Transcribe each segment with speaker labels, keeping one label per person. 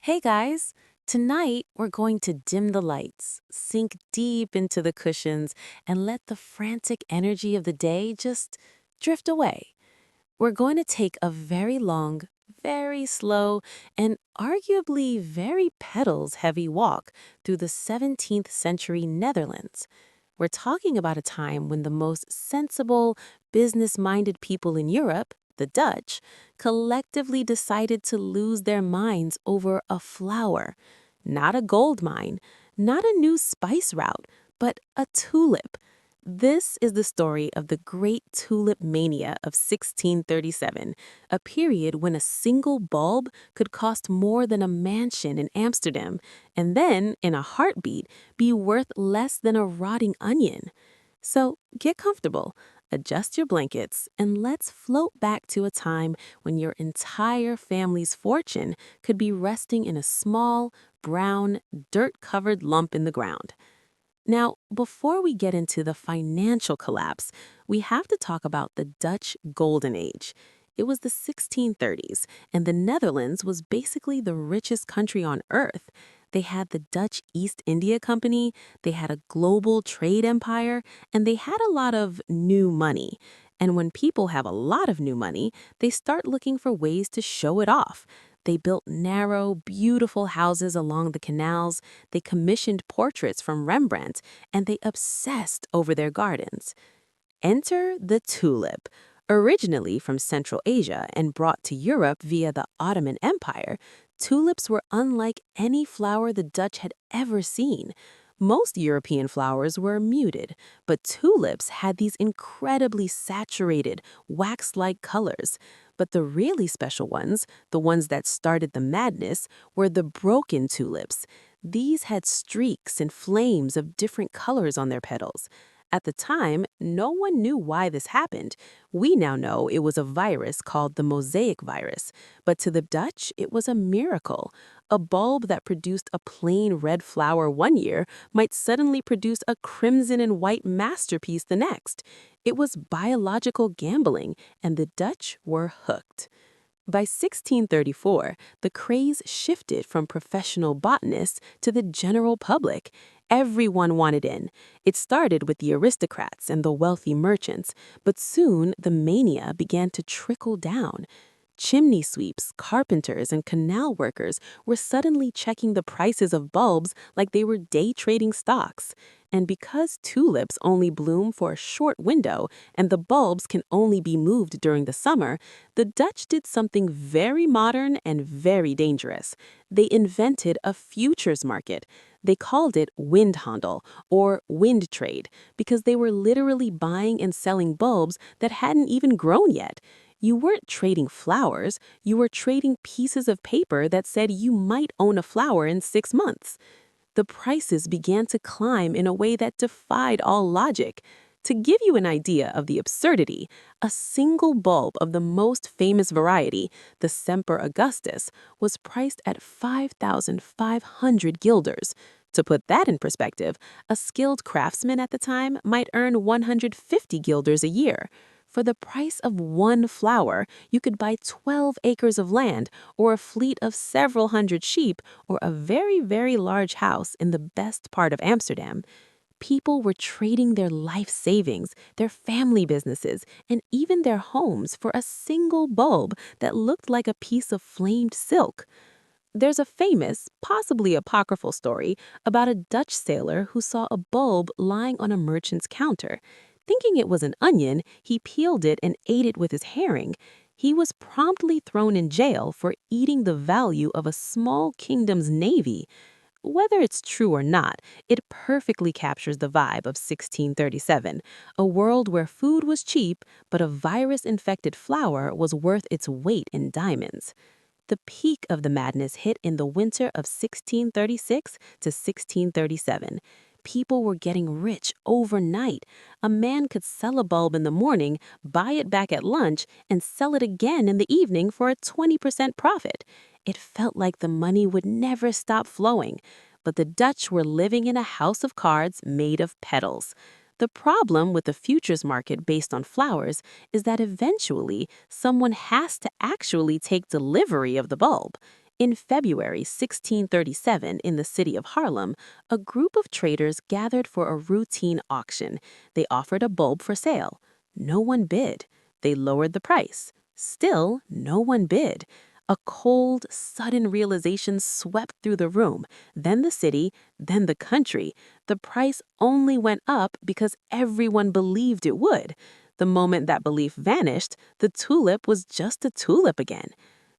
Speaker 1: Hey guys, tonight we're going to dim the lights, sink deep into the cushions, and let the frantic energy of the day just drift away. We're going to take a very long, very slow, and arguably very petals heavy walk through the 17th century Netherlands. We're talking about a time when the most sensible, business minded people in Europe, the Dutch, collectively decided to lose their minds over a flower. Not a gold mine, not a new spice route, but a tulip. This is the story of the Great Tulip Mania of 1637, a period when a single bulb could cost more than a mansion in Amsterdam, and then, in a heartbeat, be worth less than a rotting onion. So get comfortable, adjust your blankets, and let's float back to a time when your entire family's fortune could be resting in a small, brown, dirt-covered lump in the ground. Now, before we get into the financial collapse, we have to talk about the Dutch Golden Age. It was the 1630s, and the Netherlands was basically the richest country on earth. They had the Dutch East India Company, they had a global trade empire, and they had a lot of new money. And when people have a lot of new money, they start looking for ways to show it off. They built narrow, beautiful houses along the canals, they commissioned portraits from Rembrandt, and they obsessed over their gardens. Enter the tulip. Originally from Central Asia and brought to Europe via the Ottoman Empire, tulips were unlike any flower the Dutch had ever seen. Most European flowers were muted, but tulips had these incredibly saturated, wax-like colors. But the really special ones, the ones that started the madness, were the broken tulips. These had streaks and flames of different colors on their petals. At the time, no one knew why this happened. We now know it was a virus called the mosaic virus, but to the Dutch, it was a miracle. A bulb that produced a plain red flower one year might suddenly produce a crimson and white masterpiece the next. It was biological gambling, and the Dutch were hooked. By 1634, the craze shifted from professional botanists to the general public. Everyone wanted in. It started with the aristocrats and the wealthy merchants, but soon the mania began to trickle down. Chimney sweeps, carpenters, and canal workers were suddenly checking the prices of bulbs like they were day trading stocks. And because tulips only bloom for a short window and the bulbs can only be moved during the summer, the Dutch did something very modern and very dangerous. They invented a futures market. They called it windhandel, or wind trade, because they were literally buying and selling bulbs that hadn't even grown yet. You weren't trading flowers, you were trading pieces of paper that said you might own a flower in 6 months. The prices began to climb in a way that defied all logic. To give you an idea of the absurdity, a single bulb of the most famous variety, the Semper Augustus, was priced at 5,500 guilders. To put that in perspective, a skilled craftsman at the time might earn 150 guilders a year. For the price of one flower, you could buy 12 acres of land, or a fleet of several hundred sheep, or a very, very large house in the best part of Amsterdam. People were trading their life savings, their family businesses, and even their homes for a single bulb that looked like a piece of flamed silk. There's a famous, possibly apocryphal story about a Dutch sailor who saw a bulb lying on a merchant's counter. Thinking it was an onion, he peeled it and ate it with his herring. He was promptly thrown in jail for eating the value of a small kingdom's navy. Whether it's true or not, it perfectly captures the vibe of 1637, a world where food was cheap, but a virus-infected flower was worth its weight in diamonds. The peak of the madness hit in the winter of 1636 to 1637. People were getting rich overnight. A man could sell a bulb in the morning, buy it back at lunch, and sell it again in the evening for a 20% profit. It felt like the money would never stop flowing. But the Dutch were living in a house of cards made of petals. The problem with the futures market based on flowers is that eventually someone has to actually take delivery of the bulb. In February 1637, in the city of Harlem, a group of traders gathered for a routine auction. They offered a bulb for sale. No one bid. They lowered the price. Still, no one bid. A cold, sudden realization swept through the room, then the city, then the country. The price only went up because everyone believed it would. The moment that belief vanished, the tulip was just a tulip again.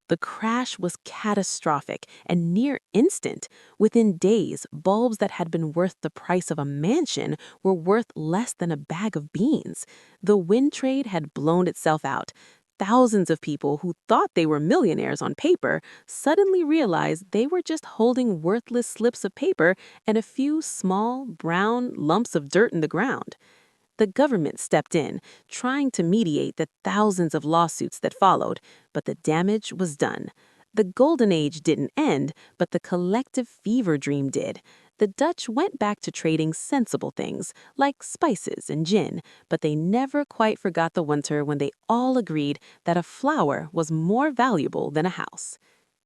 Speaker 1: The crash was catastrophic and near instant. Within days, bulbs that had been worth the price of a mansion were worth less than a bag of beans. The wind trade had blown itself out. Thousands of people who thought they were millionaires on paper suddenly realized they were just holding worthless slips of paper and a few small, brown lumps of dirt in the ground. The government stepped in, trying to mediate the thousands of lawsuits that followed, but the damage was done. The Golden Age didn't end, but the collective fever dream did. The Dutch went back to trading sensible things, like spices and gin, but they never quite forgot the winter when they all agreed that a flower was more valuable than a house.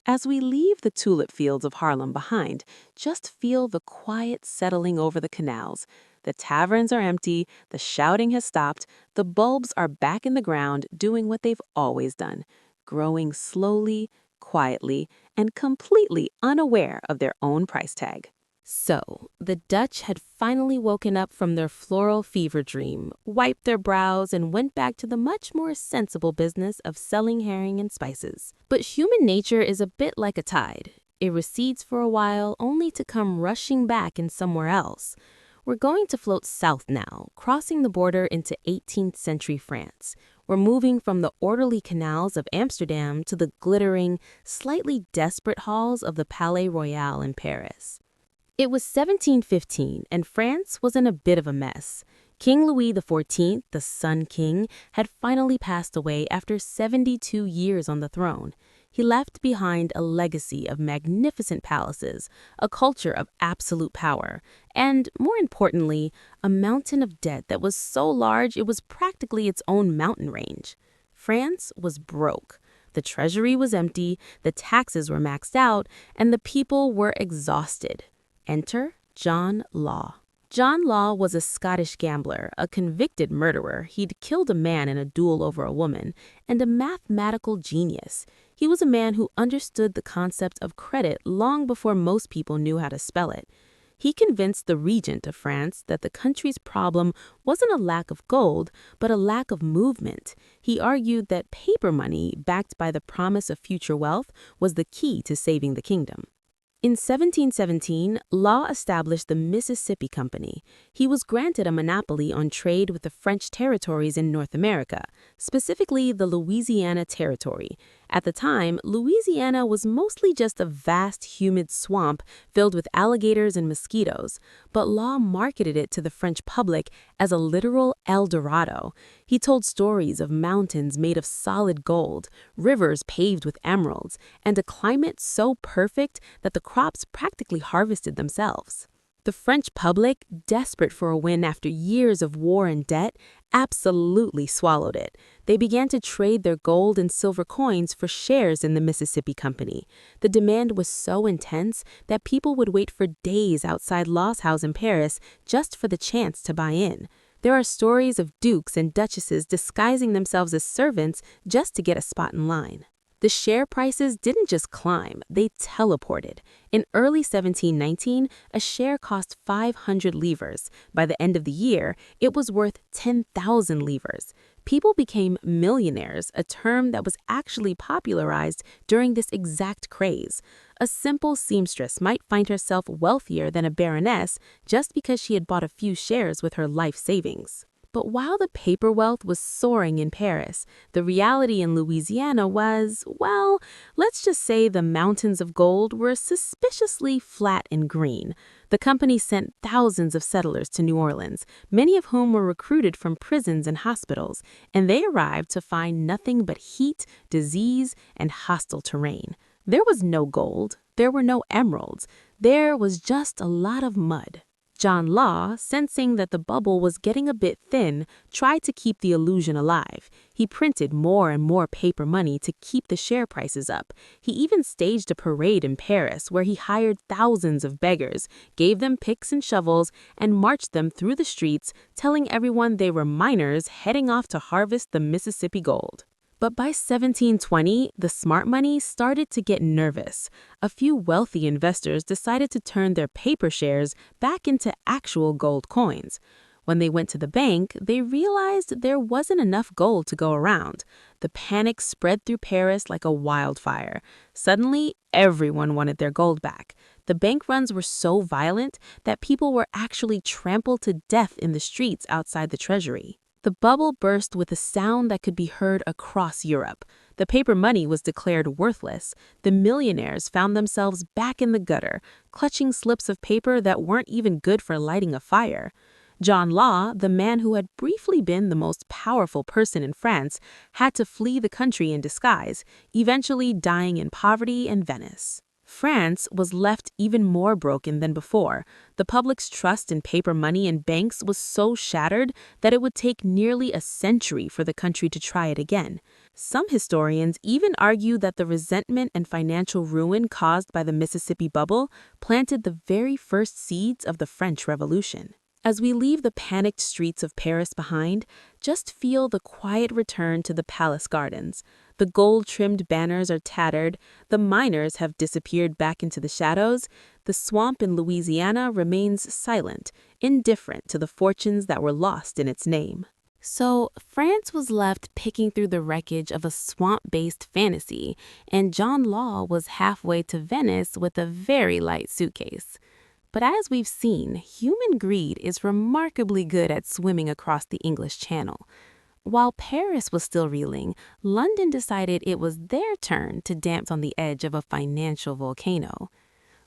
Speaker 1: As we leave the tulip fields of Harlem behind, just feel the quiet settling over the canals. The taverns are empty, the shouting has stopped, the bulbs are back in the ground doing what they've always done, growing slowly, quietly, and completely unaware of their own price tag. So, the Dutch had finally woken up from their floral fever dream, wiped their brows, and went back to the much more sensible business of selling herring and spices. But human nature is a bit like a tide. It recedes for a while, only to come rushing back in somewhere else. We're going to float south now, crossing the border into 18th century France. We're moving from the orderly canals of Amsterdam to the glittering, slightly desperate halls of the Palais Royal in Paris. It was 1715, and France was in a bit of a mess. King Louis XIV, the Sun King, had finally passed away after 72 years on the throne. He left behind a legacy of magnificent palaces, a culture of absolute power, and, more importantly, a mountain of debt that was so large it was practically its own mountain range. France was broke. The treasury was empty, the taxes were maxed out, and the people were exhausted. Enter John Law. John Law was a Scottish gambler, a convicted murderer. He'd killed a man in a duel over a woman, and a mathematical genius. He was a man who understood the concept of credit long before most people knew how to spell it. He convinced the regent of France that the country's problem wasn't a lack of gold, but a lack of movement. He argued that paper money, backed by the promise of future wealth, was the key to saving the kingdom. In 1717, Law established the Mississippi Company. He was granted a monopoly on trade with the French territories in North America, specifically the Louisiana Territory. At the time, Louisiana was mostly just a vast, humid swamp filled with alligators and mosquitoes, but Law marketed it to the French public as a literal El Dorado. He told stories of mountains made of solid gold, rivers paved with emeralds, and a climate so perfect that the crops practically harvested themselves. The French public, desperate for a win after years of war and debt, absolutely swallowed it. They began to trade their gold and silver coins for shares in the Mississippi Company. The demand was so intense that people would wait for days outside Law's house in Paris just for the chance to buy in. There are stories of dukes and duchesses disguising themselves as servants just to get a spot in line. The share prices didn't just climb, they teleported. In early 1719, a share cost 500 livres. By the end of the year, it was worth 10,000 livres. People became millionaires, a term that was actually popularized during this exact craze. A simple seamstress might find herself wealthier than a baroness just because she had bought a few shares with her life savings. But while the paper wealth was soaring in Paris, the reality in Louisiana was, well, let's just say the mountains of gold were suspiciously flat and green. The company sent thousands of settlers to New Orleans, many of whom were recruited from prisons and hospitals, and they arrived to find nothing but heat, disease, and hostile terrain. There was no gold, there were no emeralds, there was just a lot of mud. John Law, sensing that the bubble was getting a bit thin, tried to keep the illusion alive. He printed more and more paper money to keep the share prices up. He even staged a parade in Paris where he hired thousands of beggars, gave them picks and shovels, and marched them through the streets, telling everyone they were miners heading off to harvest the Mississippi gold. But by 1720, the smart money started to get nervous. A few wealthy investors decided to turn their paper shares back into actual gold coins. When they went to the bank, they realized there wasn't enough gold to go around. The panic spread through Paris like a wildfire. Suddenly, everyone wanted their gold back. The bank runs were so violent that people were actually trampled to death in the streets outside the treasury. The bubble burst with a sound that could be heard across Europe. The paper money was declared worthless. The millionaires found themselves back in the gutter, clutching slips of paper that weren't even good for lighting a fire. John Law, the man who had briefly been the most powerful person in France, had to flee the country in disguise, eventually dying in poverty in Venice. France was left even more broken than before. The public's trust in paper money and banks was so shattered that it would take nearly a century for the country to try it again. Some historians even argue that the resentment and financial ruin caused by the Mississippi bubble planted the very first seeds of the French Revolution. As we leave the panicked streets of Paris behind, just feel the quiet return to the palace gardens. The gold-trimmed banners are tattered, the miners have disappeared back into the shadows, the swamp in Louisiana remains silent, indifferent to the fortunes that were lost in its name. So, France was left picking through the wreckage of a swamp-based fantasy, and John Law was halfway to Venice with a very light suitcase. But as we've seen, human greed is remarkably good at swimming across the English Channel. While Paris was still reeling, London decided it was their turn to dance on the edge of a financial volcano.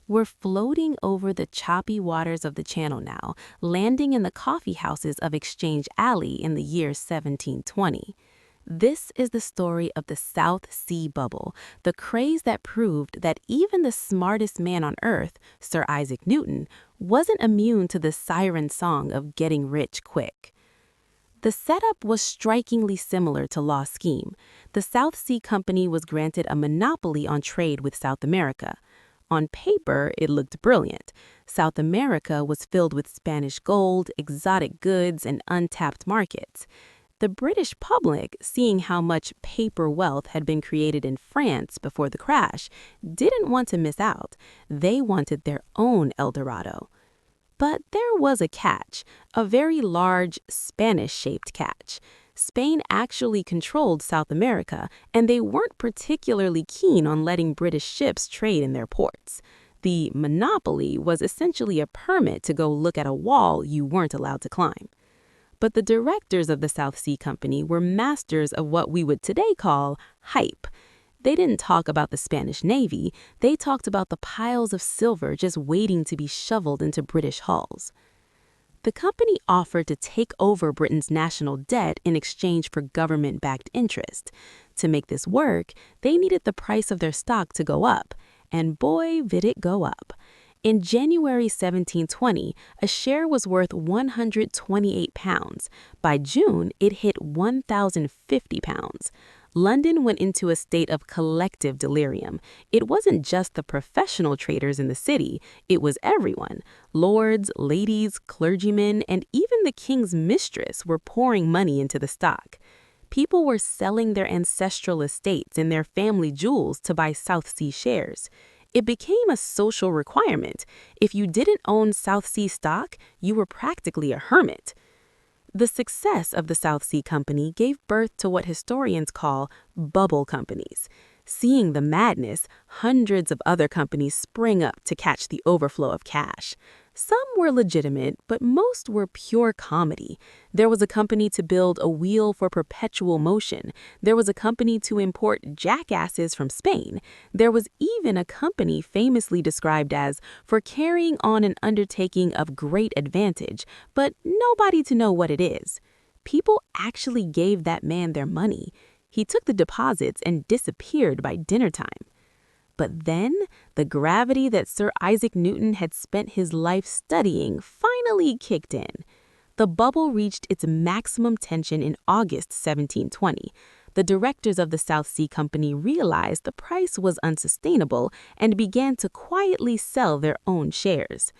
Speaker 1: We're floating over the choppy waters of the Channel now, landing in the coffee houses of Exchange Alley in the year 1720. This is the story of the South Sea Bubble, the craze that proved that even the smartest man on Earth, Sir Isaac Newton, wasn't immune to the siren song of getting rich quick. The setup was strikingly similar to Law's scheme. The South Sea Company was granted a monopoly on trade with South America. On paper, it looked brilliant. South America was filled with Spanish gold, exotic goods, and untapped markets. The British public, seeing how much paper wealth had been created in France before the crash, didn't want to miss out. They wanted their own El Dorado. But there was a catch, a very large Spanish-shaped catch. Spain actually controlled South America, and they weren't particularly keen on letting British ships trade in their ports. The monopoly was essentially a permit to go look at a wall you weren't allowed to climb. But the directors of the South Sea Company were masters of what we would today call hype. They didn't talk about the Spanish Navy, they talked about the piles of silver just waiting to be shoveled into British hulls. The company offered to take over Britain's national debt in exchange for government-backed interest. To make this work, they needed the price of their stock to go up, and boy, did it go up. In January 1720, a share was worth £128. By June, it hit £1,050. London went into a state of collective delirium. It wasn't just the professional traders in the city, it was everyone. Lords, ladies, clergymen, and even the king's mistress were pouring money into the stock. People were selling their ancestral estates and their family jewels to buy South Sea shares. It became a social requirement. If you didn't own South Sea stock, you were practically a hermit. The success of the South Sea Company gave birth to what historians call bubble companies. Seeing the madness, hundreds of other companies sprang up to catch the overflow of cash. Some were legitimate, but most were pure comedy. There was a company to build a wheel for perpetual motion. There was a company to import jackasses from Spain. There was even a company famously described as for carrying on an undertaking of great advantage, but nobody to know what it is. People actually gave that man their money. He took the deposits and disappeared by dinner time. But then, the gravity that Sir Isaac Newton had spent his life studying finally finally kicked in. The bubble reached its maximum tension in August 1720. The directors of the South Sea Company realized the price was unsustainable and began to quietly sell their own shares.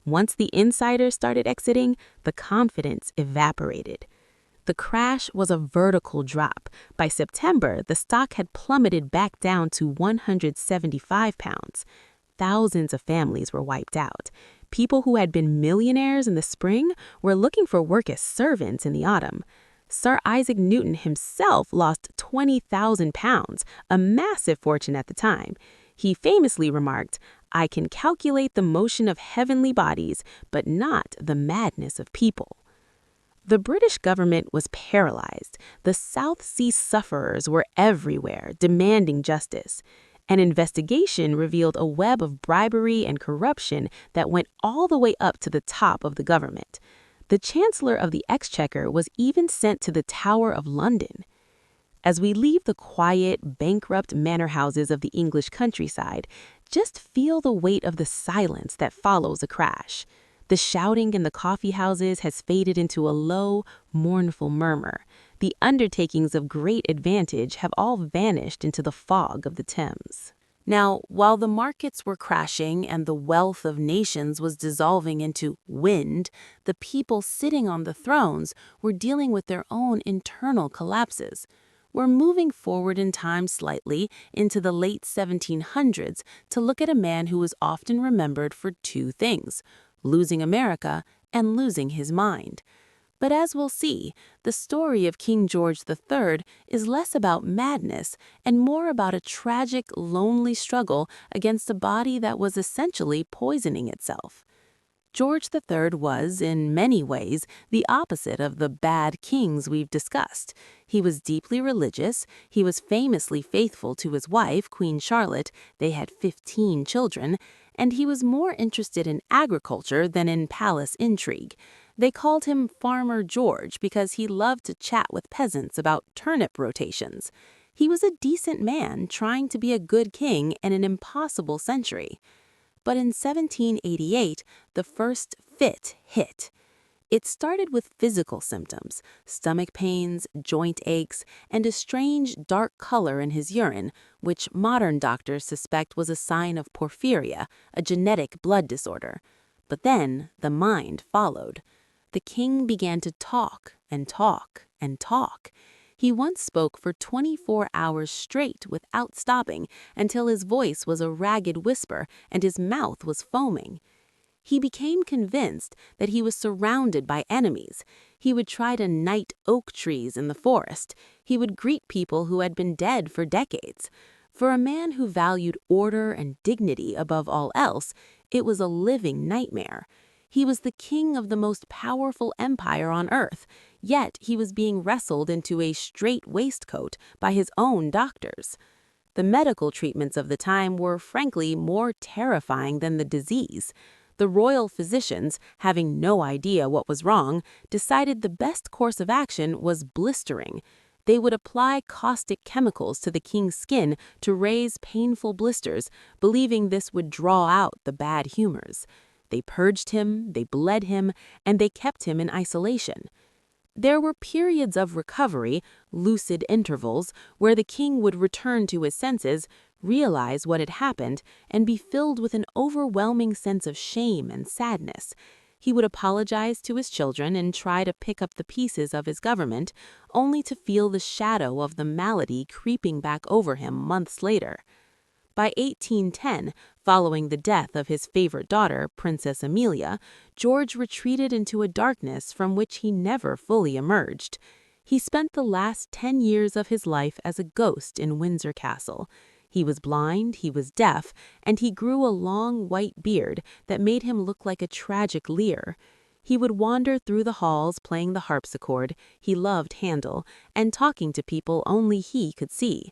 Speaker 1: Once the insiders started exiting, the confidence evaporated. The crash was a vertical drop. By September, the stock had plummeted back down to £175. Thousands of families were wiped out. People who had been millionaires in the spring were looking for work as servants in the autumn. Sir Isaac Newton himself lost £20,000, a massive fortune at the time. He famously remarked, "I can calculate the motion of heavenly bodies, but not the madness of people." The British government was paralyzed. The South Sea sufferers were everywhere, demanding justice. An investigation revealed a web of bribery and corruption that went all the way up to the top of the government. The Chancellor of the Exchequer was even sent to the Tower of London. As we leave the quiet, bankrupt manor houses of the English countryside, just feel the weight of the silence that follows a crash. The shouting in the coffee houses has faded into a low, mournful murmur. The undertakings of great advantage have all vanished into the fog of the Thames. Now, while the markets were crashing and the wealth of nations was dissolving into wind, the people sitting on the thrones were dealing with their own internal collapses. We're moving forward in time slightly into the late 1700s to look at a man who was often remembered for two things: losing America and losing his mind. But as we'll see, the story of King George III is less about madness and more about a tragic, lonely struggle against a body that was essentially poisoning itself. George III was, in many ways, the opposite of the bad kings we've discussed. He was deeply religious, he was famously faithful to his wife, Queen Charlotte, they had 15 children, and he was more interested in agriculture than in palace intrigue. They called him Farmer George because he loved to chat with peasants about turnip rotations. He was a decent man trying to be a good king in an impossible century. But in 1788, the first fit hit. It started with physical symptoms, stomach pains, joint aches, and a strange dark color in his urine, which modern doctors suspect was a sign of porphyria, a genetic blood disorder. But then the mind followed. The king began to talk and talk and talk. He once spoke for 24 hours straight without stopping until his voice was a ragged whisper and his mouth was foaming. He became convinced that he was surrounded by enemies. He would try to knight oak trees in the forest. He would greet people who had been dead for decades. For a man who valued order and dignity above all else, it was a living nightmare. He was the king of the most powerful empire on earth, yet he was being wrestled into a strait waistcoat by his own doctors. The medical treatments of the time were frankly more terrifying than the disease. The royal physicians, having no idea what was wrong, decided the best course of action was blistering. They would apply caustic chemicals to the king's skin to raise painful blisters, believing this would draw out the bad humors. They purged him, they bled him, and they kept him in isolation. There were periods of recovery, lucid intervals, where the king would return to his senses, realize what had happened, and be filled with an overwhelming sense of shame and sadness. He would apologize to his children and try to pick up the pieces of his government, only to feel the shadow of the malady creeping back over him months later. By 1810, following the death of his favorite daughter, Princess Amelia, George retreated into a darkness from which he never fully emerged. He spent the last 10 years of his life as a ghost in Windsor Castle. He was blind, he was deaf, and he grew a long white beard that made him look like a tragic Lear. He would wander through the halls playing the harpsichord, he loved Handel, and talking to people only he could see.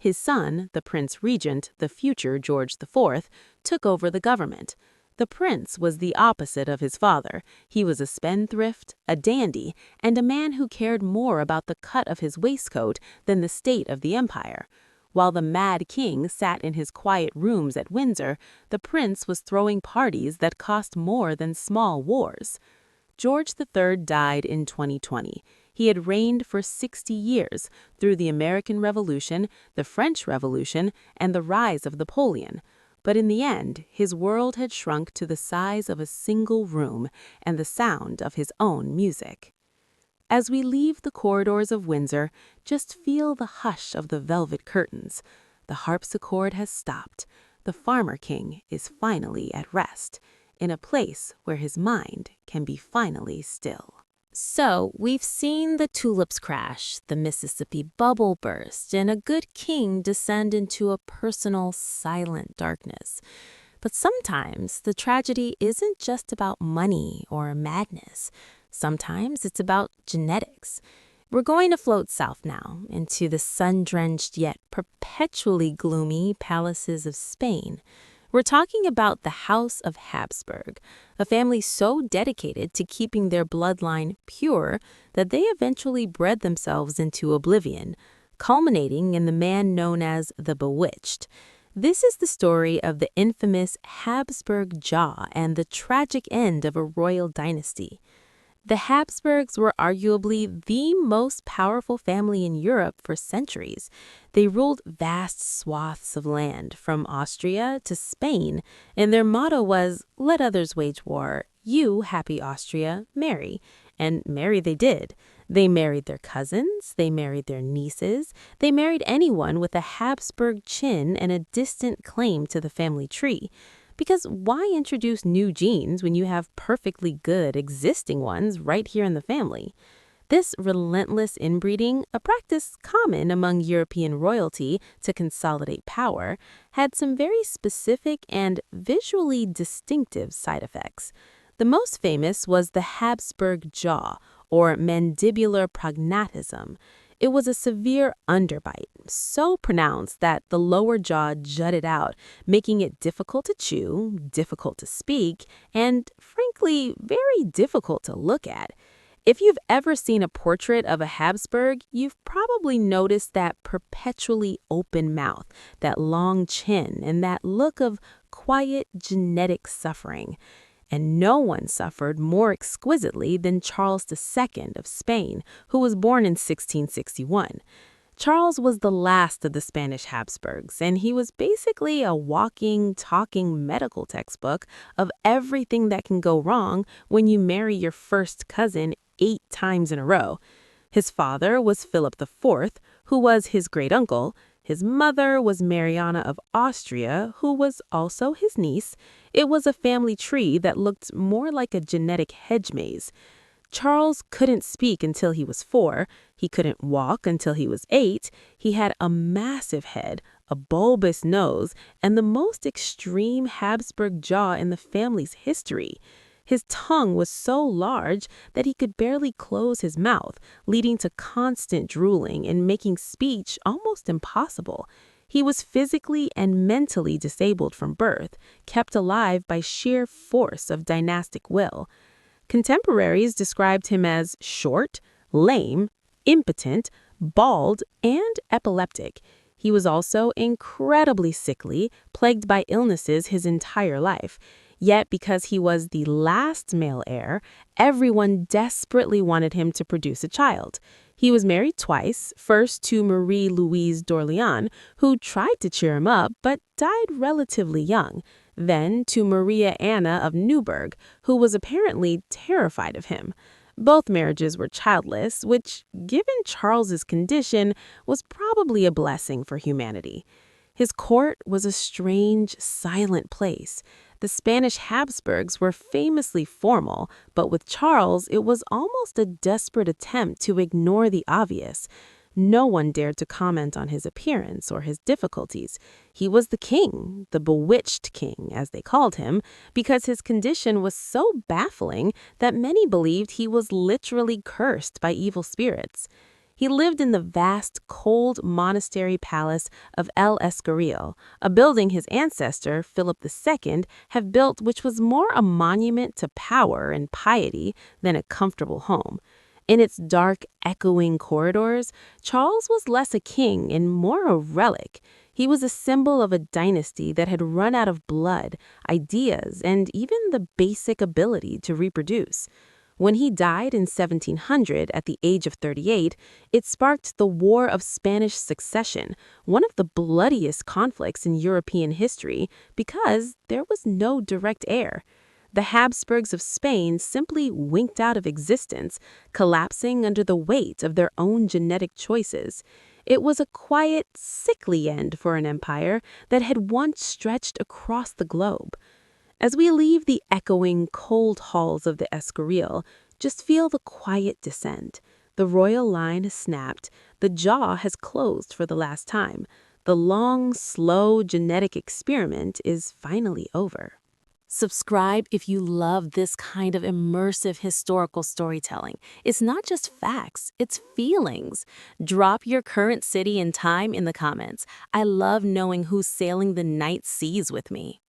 Speaker 1: His son, the Prince Regent, the future George IV, took over the government. The prince was the opposite of his father. He was a spendthrift, a dandy, and a man who cared more about the cut of his waistcoat than the state of the empire. While the Mad King sat in his quiet rooms at Windsor, the prince was throwing parties that cost more than small wars. George III died in 2020. He had reigned for 60 years through the American Revolution, the French Revolution, and the rise of Napoleon. But in the end, his world had shrunk to the size of a single room and the sound of his own music. As we leave the corridors of Windsor, just feel the hush of the velvet curtains. The harpsichord has stopped. The farmer king is finally at rest, in a place where his mind can be finally still. So, we've seen the tulips crash, the Mississippi bubble burst, and a good king descend into a personal, silent darkness. But sometimes the tragedy isn't just about money or madness. Sometimes it's about genetics. We're going to float south now into the sun-drenched yet perpetually gloomy palaces of Spain. We're talking about the House of Habsburg, a family so dedicated to keeping their bloodline pure that they eventually bred themselves into oblivion, culminating in the man known as the Bewitched. This is the story of the infamous Habsburg Jaw and the tragic end of a royal dynasty. The Habsburgs were arguably the most powerful family in Europe for centuries. They ruled vast swaths of land, from Austria to Spain, and their motto was, "Let others wage war. You, happy Austria, marry." And marry they did. They married their cousins, they married their nieces, they married anyone with a Habsburg chin and a distant claim to the family tree. Because why introduce new genes when you have perfectly good existing ones right here in the family? This relentless inbreeding, a practice common among European royalty to consolidate power, had some very specific and visually distinctive side effects. The most famous was the Habsburg jaw, or mandibular prognatism. It was a severe underbite, so pronounced that the lower jaw jutted out, making it difficult to chew, difficult to speak, and, frankly, very difficult to look at. If you've ever seen a portrait of a Habsburg, you've probably noticed that perpetually open mouth, that long chin, and that look of quiet genetic suffering. And no one suffered more exquisitely than Charles II of Spain, who was born in 1661. Charles was the last of the Spanish Habsburgs, and he was basically a walking, talking medical textbook of everything that can go wrong when you marry your first cousin 8 times in a row. His father was Philip IV, who was his great-uncle. His mother was Mariana of Austria, who was also his niece. It was a family tree that looked more like a genetic hedge maze. Charles couldn't speak until he was 4. He couldn't walk until he was 8. He had a massive head, a bulbous nose, and the most extreme Habsburg jaw in the family's history. His tongue was so large that he could barely close his mouth, leading to constant drooling and making speech almost impossible. He was physically and mentally disabled from birth, kept alive by sheer force of dynastic will. Contemporaries described him as short, lame, impotent, bald, and epileptic. He was also incredibly sickly, plagued by illnesses his entire life. Yet, because he was the last male heir, everyone desperately wanted him to produce a child. He was married twice, first to Marie-Louise d'Orléans, who tried to cheer him up but died relatively young, then to Maria Anna of Neuburg, who was apparently terrified of him. Both marriages were childless, which, given Charles's condition, was probably a blessing for humanity. His court was a strange, silent place. The Spanish Habsburgs were famously formal, but with Charles, it was almost a desperate attempt to ignore the obvious. No one dared to comment on his appearance or his difficulties. He was the king, the bewitched king, as they called him, because his condition was so baffling that many believed he was literally cursed by evil spirits. He lived in the vast, cold monastery palace of El Escorial, a building his ancestor, Philip II, had built which was more a monument to power and piety than a comfortable home. In its dark, echoing corridors, Charles was less a king and more a relic. He was a symbol of a dynasty that had run out of blood, ideas, and even the basic ability to reproduce. When he died in 1700 at the age of 38, it sparked the War of Spanish Succession, one of the bloodiest conflicts in European history, because there was no direct heir. The Habsburgs of Spain simply winked out of existence, collapsing under the weight of their own genetic choices. It was a quiet, sickly end for an empire that had once stretched across the globe. As we leave the echoing, cold halls of the Escorial, just feel the quiet descent. The royal line has snapped, the jaw has closed for the last time. The long, slow genetic experiment is finally over. Subscribe if you love this kind of immersive historical storytelling. It's not just facts, it's feelings. Drop your current city and time in the comments. I love knowing who's sailing the night seas with me.